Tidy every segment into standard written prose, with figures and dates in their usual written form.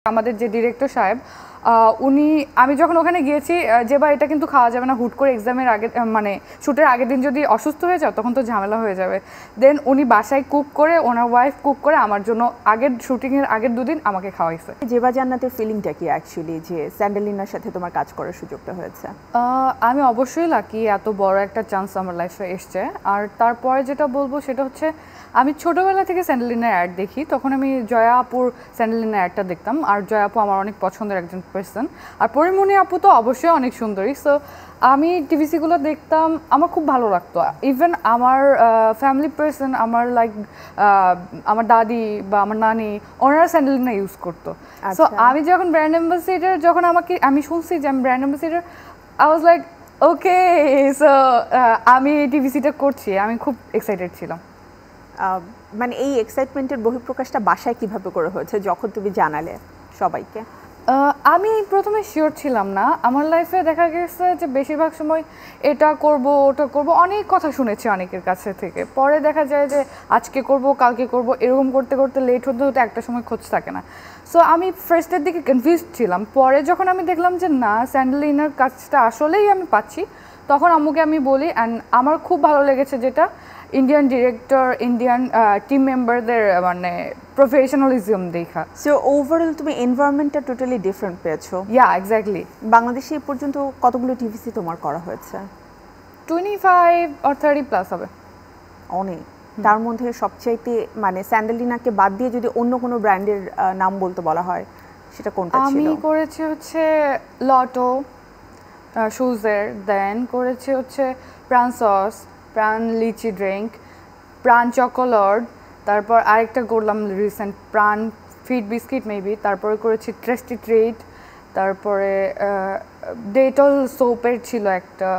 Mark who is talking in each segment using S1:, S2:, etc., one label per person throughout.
S1: আমাদের যে ডিরেক্টর সাহেব উনি আমি যখন ওখানে গিয়েছি যে বা এটা কিন্তু খাওয়া যাবে না হুট করে এক্সামের আগে মানে শুটের আগের দিন যদি অসুস্থ হয়ে যাও তখন তো ঝামেলা হয়ে যাবে। দেন উনি বাসায় কুক করে ওনার ওয়াইফ কুক করে আমার জন্য আগের শুটিংয়ের আগের দুদিন আমাকে খাওয়াইছে।
S2: জেবা জান্নাতের ফিলিংটা কি অ্যাকচুয়ালি যে স্যান্ডেলিনার সাথে তোমার কাজ করার সুযোগটা হয়েছে?
S1: আমি অবশ্যই লাকি, এত বড় একটা চান্স আমার লাইফে এসছে। আর তারপরে যেটা বলবো সেটা হচ্ছে আমি ছোটোবেলা থেকে স্যান্ডেলিনার অ্যাড দেখি, তখন আমি জয়া আপুর স্যান্ডেলিনার অ্যাডটা দেখতাম। আর জয়া আপু আমার অনেক পছন্দের একজন পার্সন, আর পরিমণি আপু তো অবশ্যই অনেক সুন্দরী। সো আমি টিভিসিগুলো দেখতাম, আমার খুব ভালো লাগতো। ইভেন আমার ফ্যামিলি পার্সন আমার লাইক আমার দাদি বা আমার নানি ওনারা স্যান্ডেলিনা ইউজ করতো। সো আমি যখন ব্র্যান্ড অ্যাম্বাসেডর যখন আমি শুনছি যে আমি brand ambassador, I was like okay. So আমি টিভিসিটা করছি, আমি খুব এক্সাইটেড ছিলাম।
S2: মানে এই এক্সাইটমেন্টের বহিঃপ্রকাশটা বাসায় কিভাবে করে হয়েছে যখন তুমি জানালে সবাইকে?
S1: আমি প্রথমে শিওর ছিলাম না। আমার লাইফে দেখা গেছে যে বেশিরভাগ সময় এটা করব ওটা করব, অনেক কথা শুনেছি অনেকের কাছে থেকে। পরে দেখা যায় যে আজকে করব কালকে করব, এরকম করতে করতে লেট হতে হতে একটা সময় খোঁজ থাকে না। সো আমি ফার্স্টের দিকে কনফিউজড ছিলাম। পরে যখন আমি দেখলাম যে না, স্যান্ডেলিনার কাজটা আসলেই আমি পাচ্ছি, তখন আম্মুকে আমি বলি। অ্যান্ড আমার খুব ভালো লেগেছে যেটা ইন্ডিয়ান ডিরেক্টর, ইন্ডিয়ান টিম মেম্বারদের মানে প্রফেশনালিজম দেখা।
S2: সো ওভারঅল তুমি এনভায়রনমেন্টটা টোটালি ডিফারেন্ট পেয়েছো।
S1: ইয়া এক্স্যাক্টলি।
S2: বাংলাদেশে এ পর্যন্ত কতগুলো টিভিসি তোমার করা হয়েছে?
S1: 25 or 30 প্লাস হবে।
S2: অনেক। তার মধ্যে সবচাইতে মানে স্যান্ডেলিনাকে বাদ দিয়ে যদি অন্য কোনো ব্র্যান্ডের নাম বলতে বলা হয় সেটা কোনটা ছিল?
S1: আমি করেছি হচ্ছে লটো শুজের, দেন করেছি হচ্ছে প্রাণ সস, প্রাণ লিচি ড্রিঙ্ক, প্রাণ চকোলড, তারপর আরেকটা করলাম রিসেন্ট প্রাণ ফিট বিস্কিট মেবি, তারপরে করেছি ট্রেস্টি ট্রিট, তারপরে ডেটল সোপের ছিল একটা,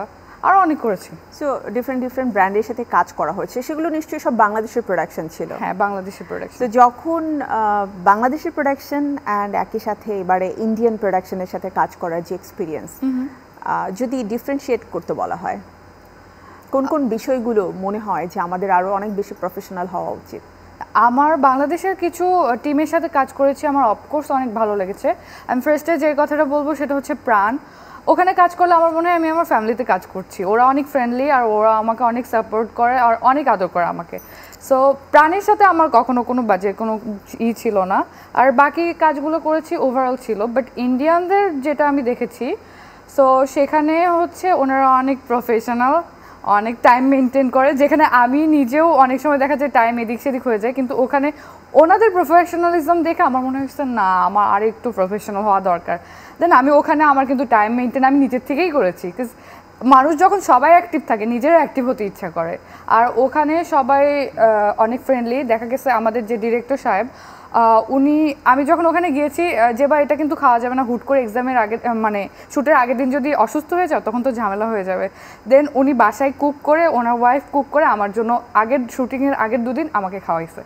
S1: আরও অনেক করেছি।
S2: সো ডিফারেন্ট ব্র্যান্ডের সাথে কাজ করা হয়েছে, সেগুলো নিশ্চয়ই সব বাংলাদেশের প্রোডাকশন ছিল?
S1: হ্যাঁ, বাংলাদেশের প্রোডাকশন।
S2: তো যখন বাংলাদেশের প্রোডাকশন অ্যান্ড একই সাথে এবারে ইন্ডিয়ান প্রোডাকশনের সাথে কাজ করার যে এক্সপিরিয়েন্স, যদি ডিফারেন্সিয়েট করতে বলা হয় কোন কোন বিষয়গুলো মনে হয় যে আমাদের আরও অনেক বেশি প্রফেশনাল হওয়া উচিত?
S1: আমার বাংলাদেশের কিছু টিমের সাথে কাজ করেছি, আমার অফকোর্স অনেক ভালো লেগেছে। আমি ফার্স্টে যে কথাটা বলবো সেটা হচ্ছে প্রাণ। ওখানে কাজ করলে আমার মনে হয় আমি আমার ফ্যামিলিতে কাজ করছি। ওরা অনেক ফ্রেন্ডলি, আর ওরা আমাকে অনেক সাপোর্ট করে আর অনেক আদর করে আমাকে। সো প্রাণের সাথে আমার কখনো কোনো বাজে কোনো ছিল না। আর বাকি কাজগুলো করেছি ওভারঅল ছিল। বাট ইন্ডিয়ানদের যেটা আমি দেখেছি, সো সেখানে হচ্ছে ওনারা অনেক প্রফেশনাল, অনেক টাইম মেনটেন করে, যেখানে আমি নিজেও অনেক সময় দেখা যায় টাইম এদিক সেদিক হয়ে যায়। কিন্তু ওখানে ওনাদের প্রফেশনালিজম দেখে আমার মনে হচ্ছে না, আমার আর একটু প্রফেশনাল হওয়া দরকার। দেন আমি ওখানে আমার কিন্তু টাইম মেনটেন আমি নিজের থেকেই করেছি। বিকজ মানুষ যখন সবাই অ্যাক্টিভ থাকে নিজেরও অ্যাক্টিভ হতে ইচ্ছা করে। আর ওখানে সবাই অনেক ফ্রেন্ডলি। দেখা গেছে আমাদের যে ডিরেক্টর সাহেব আমি যখন ওখানে গিয়েছি যে বা এটা কিন্তু খাওয়া যাবে না হুট করে এক্সামের আগে মানে শুটের আগের দিন যদি অসুস্থ হয়ে যাও তখন তো ঝামেলা হয়ে যাবে। দেন উনি বাসায় কুক করে ওনার ওয়াইফ কুক করে আমার জন্য আগের শুটিংয়ের আগের দুদিন আমাকে খাওয়াইছে।